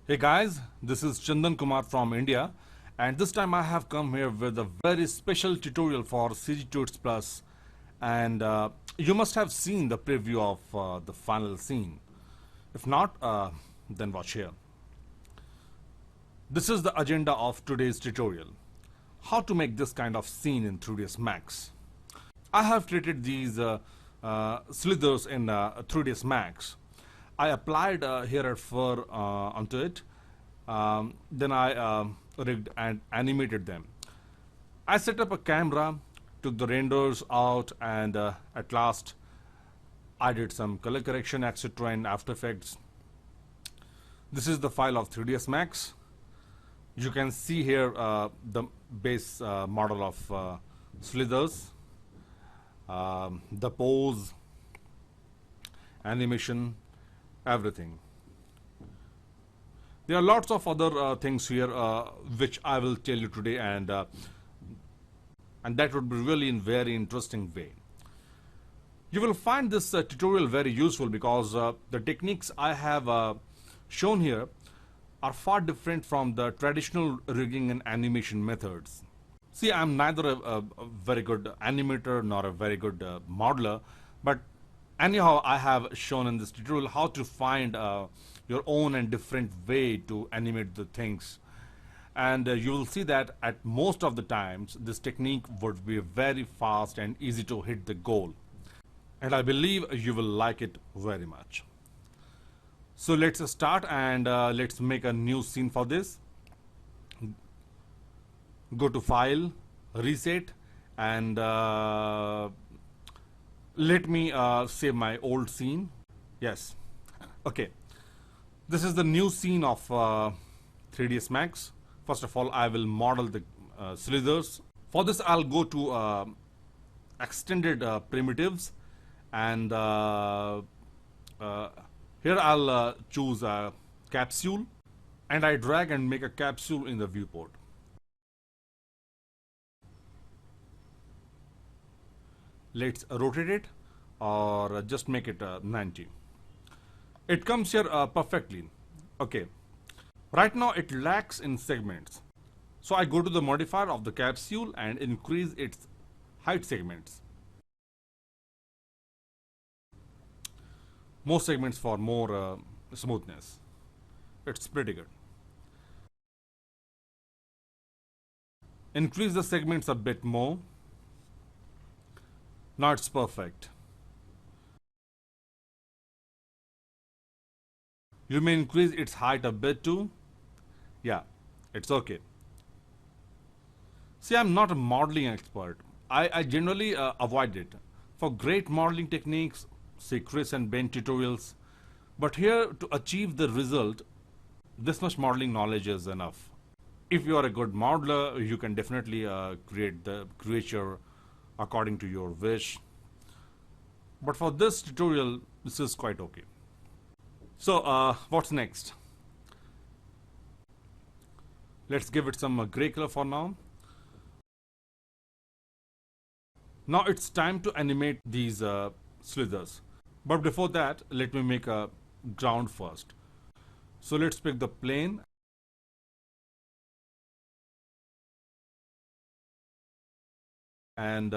Hey guys, this is Chandan Kumar from India, and this time I have come here with a very special tutorial for CG Tuts Plus, and you must have seen the preview of the final scene. If not, then watch here. This is the agenda of today's tutorial: how to make this kind of scene in 3ds Max. I have created these slithers in 3ds Max. I applied here at fur onto it. Then I rigged and animated them. I set up a camera, took the renders out, and at last I did some color correction, etc. in After Effects. This is the file of 3ds Max. You can see here the base model of slithers, the pose, animation, everything. There are lots of other things here which I will tell you today, and that would be really in very interesting way. You will find this tutorial very useful because the techniques I have shown here are far different from the traditional rigging and animation methods. See, I'm neither a very good animator nor a very good modeler, but anyhow, I have shown in this tutorial how to find your own and different way to animate the things. And you will see that at most of the times, this technique would be very fast and easy to hit the goal. And I believe you will like it very much. So let's start and let's make a new scene for this. Go to File, Reset, and let me save my old scene. Yes. Okay. This is the new scene of 3ds Max. First of all, I will model the slithers. For this, I'll go to extended primitives, and here I'll choose a capsule, and I drag and make a capsule in the viewport. Let's rotate it or just make it 90. It comes here perfectly. Okay. Right now it lacks in segments. So I go to the modifier of the capsule and increase its height segments. More segments for more smoothness. It's pretty good. Increase the segments a bit more. Now it's perfect. You may increase its height a bit too. Yeah, it's okay. See, I'm not a modeling expert. I generally avoid it. For great modeling techniques, say Chris and Ben tutorials. But here, to achieve the result, this much modeling knowledge is enough. If you are a good modeler, you can definitely create the creature according to your wish. But for this tutorial, this is quite okay. So what's next? Let's give it some gray color for now. Now it's time to animate these slithers. But before that, let me make a ground first. So let's pick the plane. And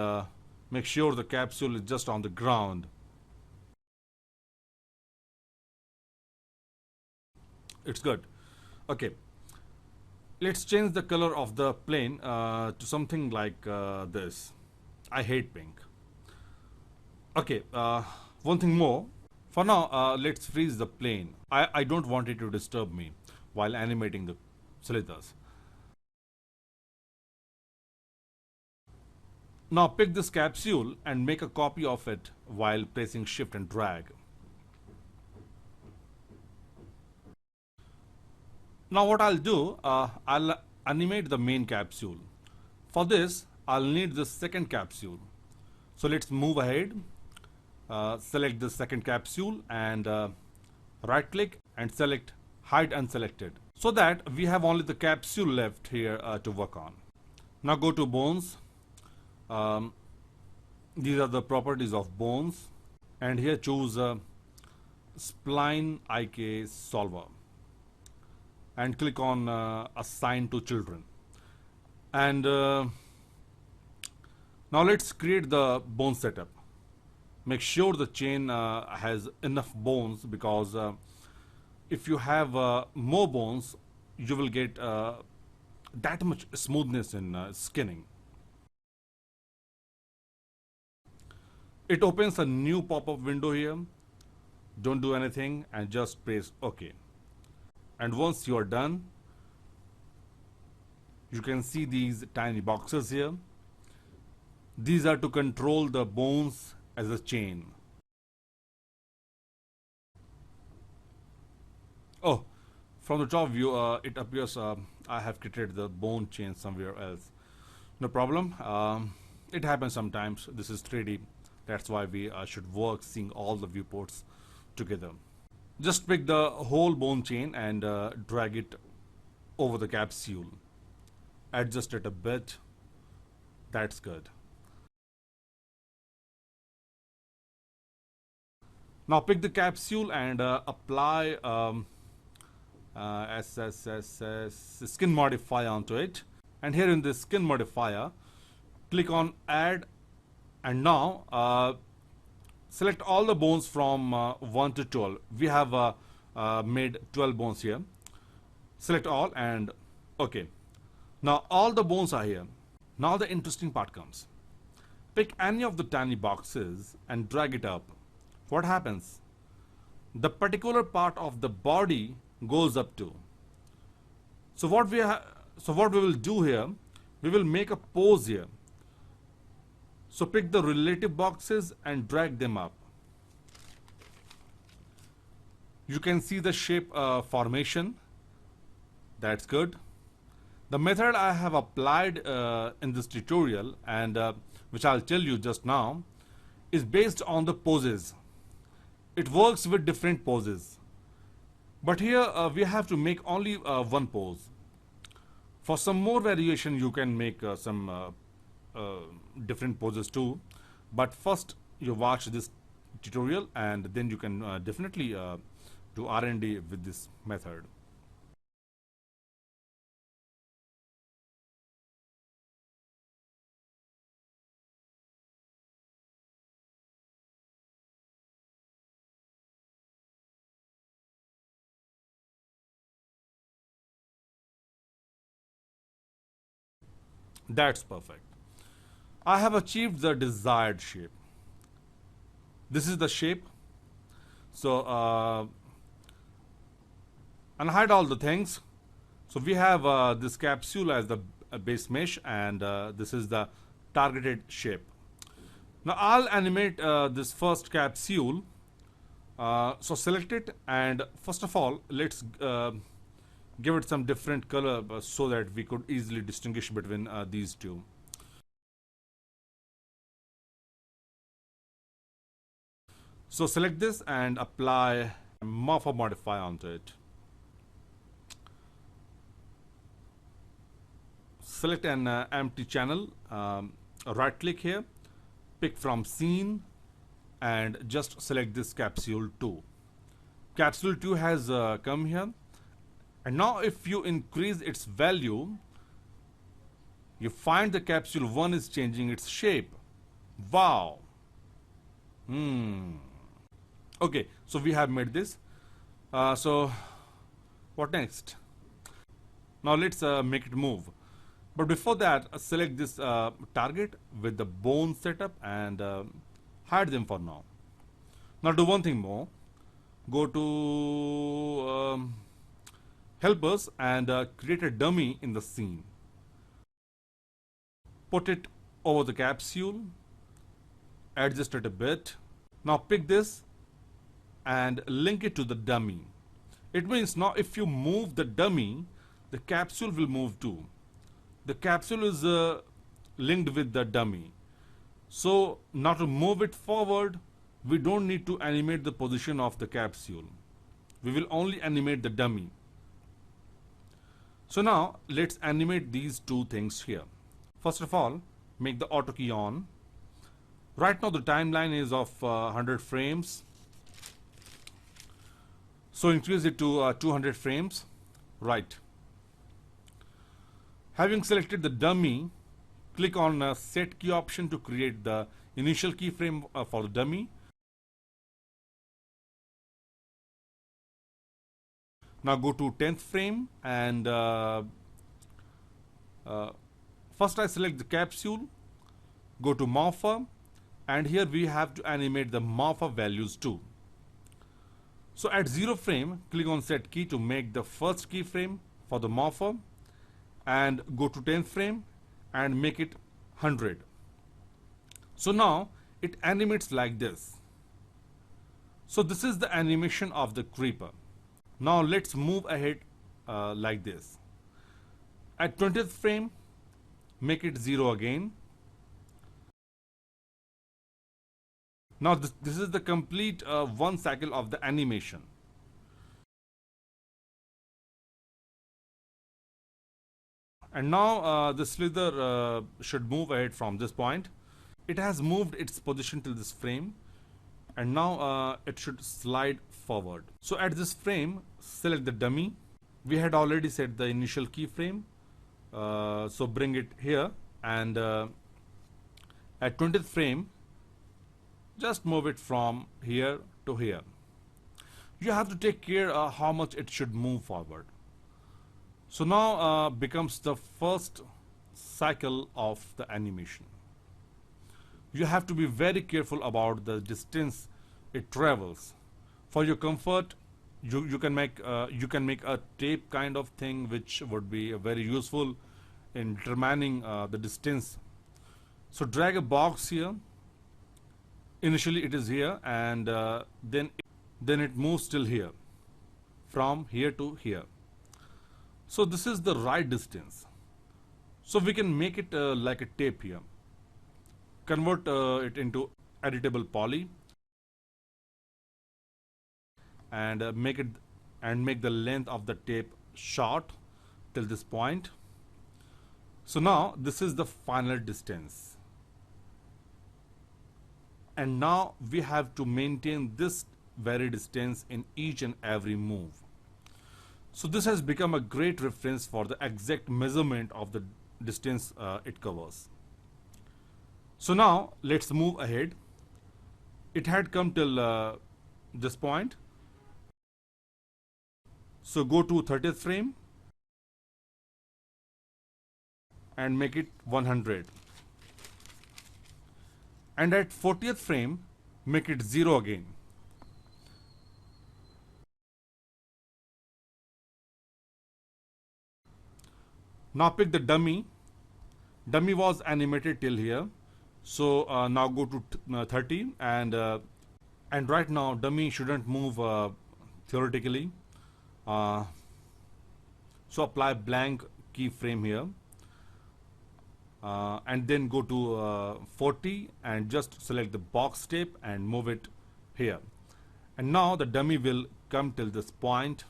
make sure the capsule is just on the ground. It's good. Okay. Let's change the color of the plane to something like this. I hate pink. Okay. One thing more. For now, let's freeze the plane. I don't want it to disturb me while animating the slithers. Now pick this capsule and make a copy of it while pressing Shift and drag. Now what I'll do, I'll animate the main capsule. For this, I'll need the second capsule. So let's move ahead, select the second capsule and right click and select Hide Unselected, so that we have only the capsule left here to work on. Now go to Bones. These are the properties of bones, and here choose Spline IK Solver. and click on assign to children. And now let's create the bone setup. Make sure the chain has enough bones, because if you have more bones, you will get that much smoothness in skinning. It opens a new pop-up window here. Don't do anything and just press OK. And once you are done, you can see these tiny boxes here. These are to control the bones as a chain. Oh, from the top view, it appears I have created the bone chain somewhere else. No problem. It happens sometimes. This is 3D. That's why we should work seeing all the viewports together. Just pick the whole bone chain and drag it over the capsule. Adjust it a bit. That's good. Now pick the capsule and apply skin modifier onto it. And here in this skin modifier, click on add, and now select all the bones from 1 to 12. We have made 12 bones here. Select all and OK. Now all the bones are here. Now the interesting part comes. Pick any of the tiny boxes and drag it up. What happens? The particular part of the body goes up to. So what we will do here, we will make a pose here. So pick the relative boxes and drag them up. You can see the shape formation. That's good. The method I have applied in this tutorial, and which I'll tell you just now, is based on the poses. It works with different poses. But here we have to make only one pose. For some more variation, you can make some different poses too. But first, you watch this tutorial, and then you can definitely do R&D with this method. That's perfect. I have achieved the desired shape. This is the shape. So unhide all the things. So we have this capsule as the base mesh, and this is the targeted shape. Now I'll animate this first capsule. So select it, and first of all, let's give it some different color so that we could easily distinguish between these two. So select this and apply morph modifier onto it. Select an empty channel, right click here, pick from scene, and just select this capsule 2. Capsule 2 has come here. And now if you increase its value, you find the capsule 1 is changing its shape. Wow. Okay, so we have made this. So what next? Now let's make it move. But before that, select this target with the bone setup and hide them for now. Now do one thing more. Go to helpers and create a dummy in the scene. Put it over the capsule, adjust it a bit. Now pick this and link it to the dummy. It means now if you move the dummy, the capsule will move too. The capsule is linked with the dummy. So now to move it forward, we don't need to animate the position of the capsule. We will only animate the dummy. So now let's animate these two things here. First of all, make the auto key on. Right now the timeline is of 100 frames. So increase it to 200 frames. Right. Having selected the dummy, click on set key option to create the initial keyframe for the dummy. Now go to 10th frame and first I select the capsule, go to morpher, and here we have to animate the morpher values too. So at 0 frame, click on set key to make the first keyframe for the morpher, and go to 10th frame and make it 100. So now it animates like this. So this is the animation of the creeper. Now let's move ahead like this. At 20th frame, make it 0 again. Now this is the complete one cycle of the animation. And now the slither should move ahead from this point. It has moved its position till this frame, and now it should slide forward. So at this frame, select the dummy. We had already set the initial keyframe, so bring it here, and at 20th frame, just move it from here to here. You have to take care how much it should move forward. So now becomes the first cycle of the animation. You have to be very careful about the distance it travels. For your comfort, you can make a tape kind of thing, which would be very useful in determining the distance. So drag a box here. Initially it is here, and then it moves till here, from here to here. So this is the right distance. So we can make it like a tape here. Convert it into editable poly, and make the length of the tape short till this point. So now this is the final distance. And now we have to maintain this very distance in each and every move. So this has become a great reference for the exact measurement of the distance it covers. So now let's move ahead. It had come till this point. So go to 30th frame and make it 100. And at 40th frame, make it 0 again. Now pick the dummy. Dummy was animated till here. So now go to 30, and right now dummy shouldn't move theoretically. So apply blank keyframe here. And then go to 40 and just select the box tape and move it here. And now the dummy will come till this point.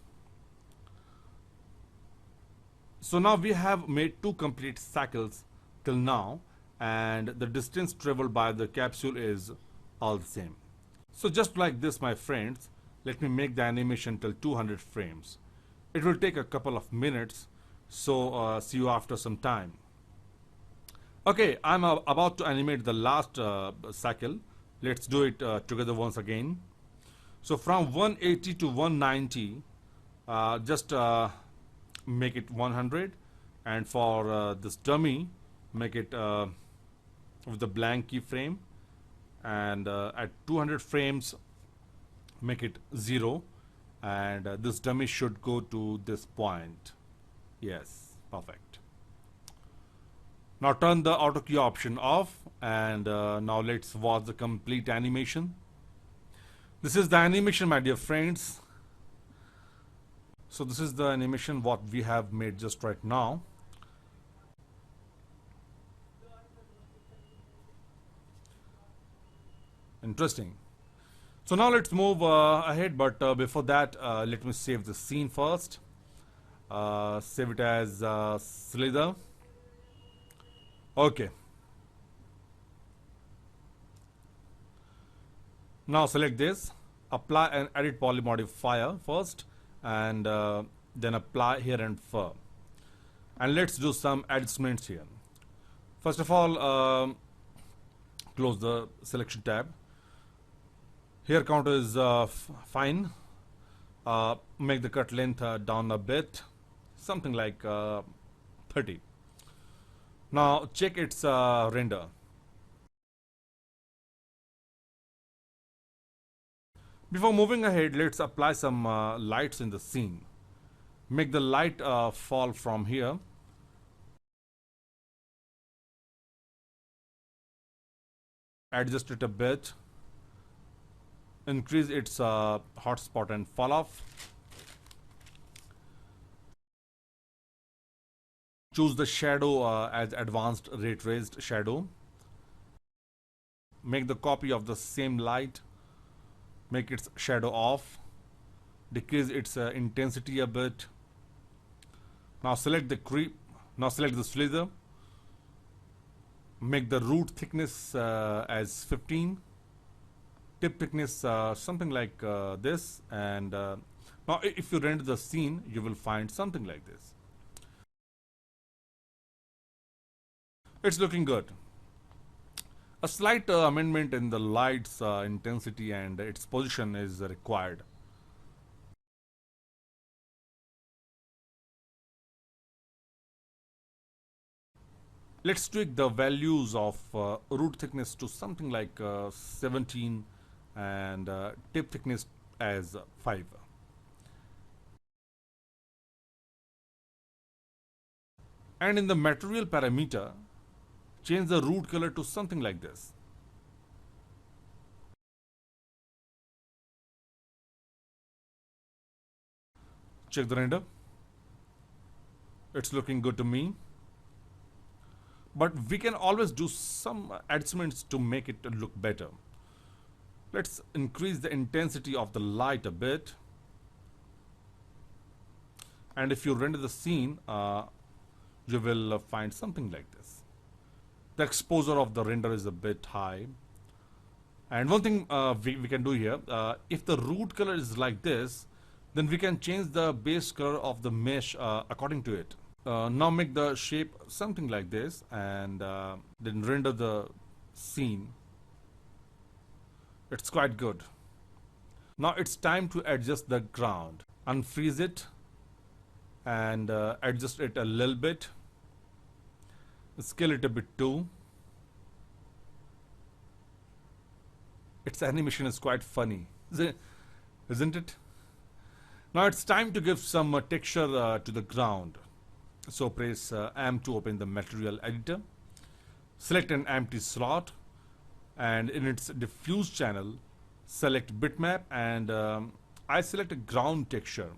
So now we have made 2 complete cycles till now, and the distance traveled by the capsule is all the same. So just like this, my friends, let me make the animation till 200 frames. It will take a couple of minutes, so see you after some time. Okay, I'm about to animate the last cycle. Let's do it together once again. So from 180 to 190, just make it 100, and for this dummy, make it with the blank keyframe, and at 200 frames, make it 0, and this dummy should go to this point. Yes, perfect. Now turn the auto key option off, and now let's watch the complete animation. This is the animation, my dear friends. So this is the animation what we have made just right now. Interesting. So now let's move ahead, but before that, let me save the scene first. Save it as Slither. Okay. Now select this, apply an edit poly modifier first, and then apply here and fur. And let's do some adjustments here. First of all, close the selection tab. Hair count is fine. Make the cut length down a bit, something like 30. Now check its render. Before moving ahead, let's apply some lights in the scene. Make the light fall from here. Adjust it a bit. Increase its hotspot and fall off. Choose the shadow as advanced ray traced shadow. Make the copy of the same light. Make its shadow off. Decrease its intensity a bit. Now select the creep. Now select the slither. Make the root thickness as 15. Tip thickness something like this. And now if you render the scene, you will find something like this. It's looking good. A slight amendment in the light's intensity and its position is required. Let's tweak the values of root thickness to something like 17 and tip thickness as 5. And in the material parameter, change the root color to something like this. Check the render. It's looking good to me. But we can always do some adjustments to make it look better. Let's increase the intensity of the light a bit. And if you render the scene, you will find something like this. The exposure of the render is a bit high. And one thing we can do here, if the root color is like this, then we can change the base color of the mesh according to it. Now make the shape something like this and then render the scene. It's quite good. Now it's time to adjust the ground. Unfreeze it and adjust it a little bit. Scale it a bit too. Its animation is quite funny, isn't it? Now it's time to give some texture to the ground. So press M to open the material editor. Select an empty slot and in its diffuse channel, select bitmap and I select a ground texture.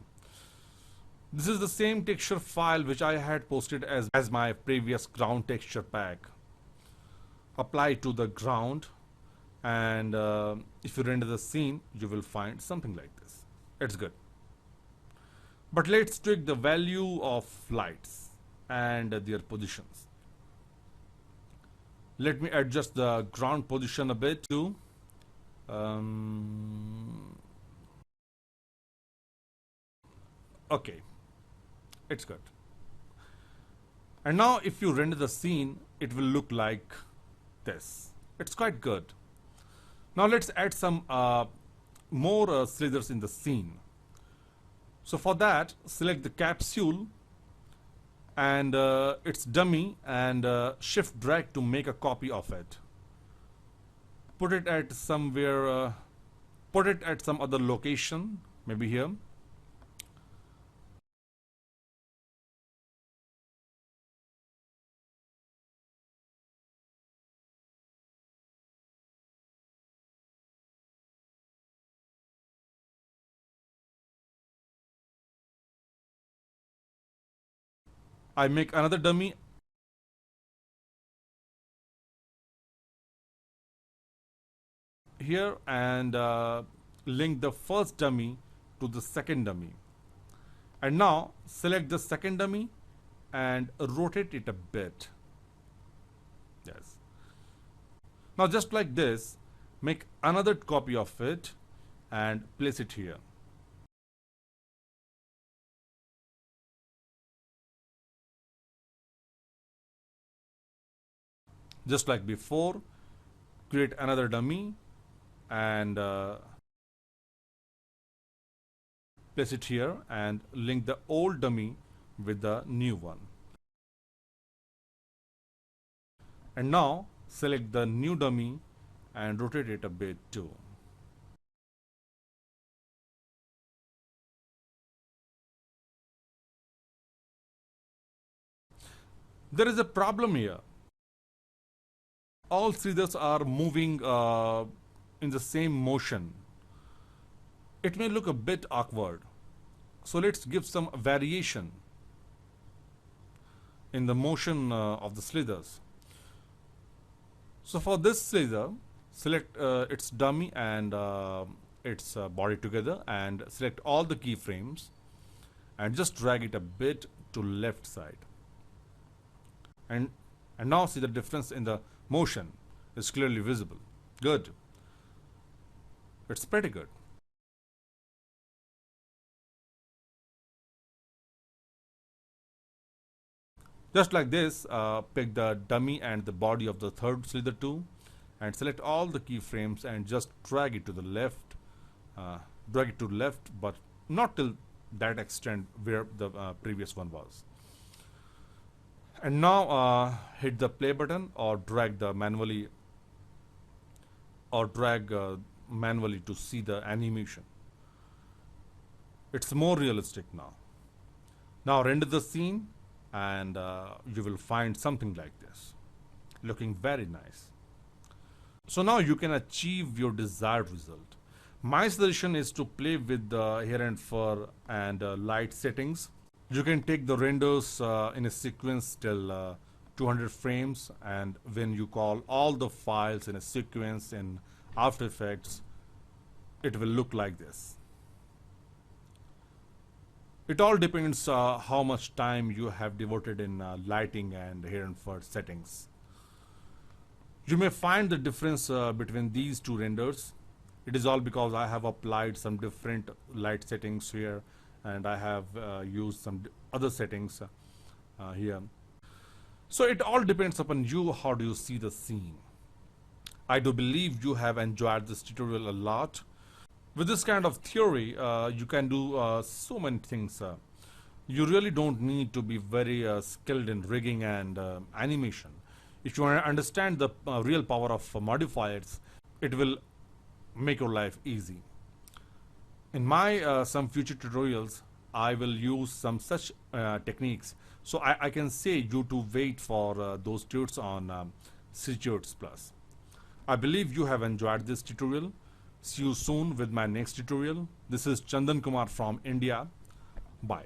This is the same texture file which I had posted as my previous ground texture pack. Apply to the ground and if you render the scene, you will find something like this. It's good. But let's tweak the value of lights and their positions. Let me adjust the ground position a bit too. Okay, it's good. And now if you render the scene, it will look like this. It's quite good. Now let's add some more slithers in the scene. So for that, select the capsule and its dummy and shift drag to make a copy of it. Put it at somewhere, put it at some other location, maybe here. I make another dummy here and link the first dummy to the second dummy. And now select the second dummy and rotate it a bit. Yes. Now just like this, make another copy of it and place it here. Just like before, create another dummy and place it here and link the old dummy with the new one. And now select the new dummy and rotate it a bit too. There is a problem here. All slithers are moving in the same motion. It may look a bit awkward. So let's give some variation in the motion of the slithers. So for this slither, select its dummy and its body together and select all the keyframes and just drag it a bit to left side. And now see the difference in the motion is clearly visible. Good. It's pretty good. Just like this, pick the dummy and the body of the third slither too and select all the keyframes and just drag it to the left. Drag it to left, but not till that extent where the previous one was. And now hit the play button or drag manually to see the animation. It's more realistic now. Now render the scene and you will find something like this, looking very nice. So now you can achieve your desired result. My suggestion is to play with the hair and fur and light settings. You can take the renders in a sequence till 200 frames, and when you call all the files in a sequence in After Effects, it will look like this. It all depends how much time you have devoted in lighting and hair and fur settings. You may find the difference between these two renders. It is all because I have applied some different light settings here and I have used some other settings here. So it all depends upon you, how do you see the scene. I do believe you have enjoyed this tutorial a lot. With this kind of theory, you can do so many things. You really don't need to be very skilled in rigging and animation. If you understand the real power of modifiers, it will make your life easy. In my some future tutorials, I will use some such techniques. So I can say you to wait for those tutorials on Tutorials Plus. I believe you have enjoyed this tutorial. See you soon with my next tutorial. This is Chandan Kumar from India. Bye.